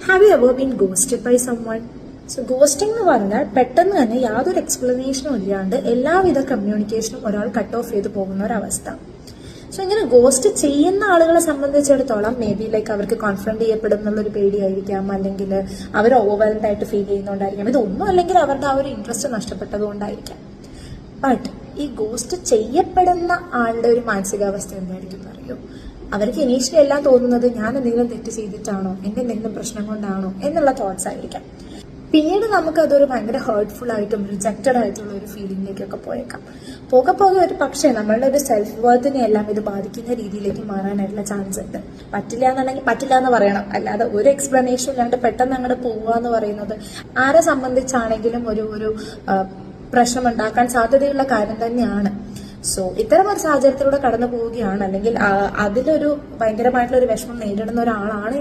Have you ever been ghosted by someone? So ghosting എന്ന് പറഞ്ഞാൽ പെട്ടെന്ന് തന്നെ യാതൊരു എക്സ്പ്ലനേഷനും ഇല്ലാണ്ട് എല്ലാവിധ കമ്മ്യൂണിക്കേഷനും ഒരാൾ കട്ട് ഓഫ് ചെയ്ത് പോകുന്ന ഒരവസ്ഥ. സോ ഇങ്ങനെ ഗോസ്റ്റ് ചെയ്യുന്ന ആളുകളെ സംബന്ധിച്ചിടത്തോളം മേ ബി ലൈക്ക് അവർക്ക് കോൺഫ്രണ്ട് ചെയ്യപ്പെടും എന്നുള്ളൊരു പേടിയായിരിക്കാം, അല്ലെങ്കിൽ അവർ ഓവർവെൽഡ് ആയിട്ട് ഫീൽ ചെയ്യുന്നതുകൊണ്ടായിരിക്കാം, ഇതൊന്നും അല്ലെങ്കിൽ അവരുടെ ആ ഒരു ഇൻട്രസ്റ്റ് നഷ്ടപ്പെട്ടതുകൊണ്ടായിരിക്കാം. ബട്ട് ഈ ഗോസ്റ്റ് ചെയ്യപ്പെടുന്ന ആളുടെ ഒരു മാനസികാവസ്ഥ എന്തായിരിക്കും അറിയോ? അവർക്ക് ഇനീഷ്യലി എല്ലാം തോന്നുന്നത് ഞാൻ എന്തെങ്കിലും തെറ്റ് ചെയ്തിട്ടാണോ, എന്റെ എന്തെങ്കിലും പ്രശ്നം കൊണ്ടാണോ എന്നുള്ള തോട്ട്സ് ആയിരിക്കാം. പിന്നീട് നമുക്ക് അതൊരു ഭയങ്കര ഹേർട്ട്ഫുൾ ആയിട്ടും റിജക്റ്റഡ് ആയിട്ടുള്ള ഒരു ഫീലിംഗിലേക്കൊക്കെ പോയേക്കാം. പോകെ ഒരു പക്ഷേ നമ്മളുടെ ഒരു സെൽഫ് വർത്തിനെ എല്ലാം ഇത് ബാധിക്കുന്ന രീതിയിലേക്ക് മാറാനായിട്ടുള്ള ചാൻസ് ഉണ്ട്. പറ്റില്ല എന്നുണ്ടെങ്കിൽ പറ്റില്ല എന്ന് പറയണം, അല്ലാതെ ഒരു എക്സ്പ്ലനേഷൻ ഇല്ലാണ്ട് പെട്ടെന്ന് അങ്ങോട്ട് പോവുക എന്ന് പറയുന്നത് ആരെ സംബന്ധിച്ചാണെങ്കിലും ഒരു പ്രശ്നം ഉണ്ടാക്കാൻ സാധ്യതയുള്ള കാര്യം തന്നെയാണ്. സോ ഇത്തരം ഒരു സാഹചര്യത്തിലൂടെ കടന്നു പോവുകയാണ്, അല്ലെങ്കിൽ അതിലൊരു ഭയങ്കരമായിട്ടുള്ള ഒരു വിഷമം നേരിടുന്ന ഒരാളാണ്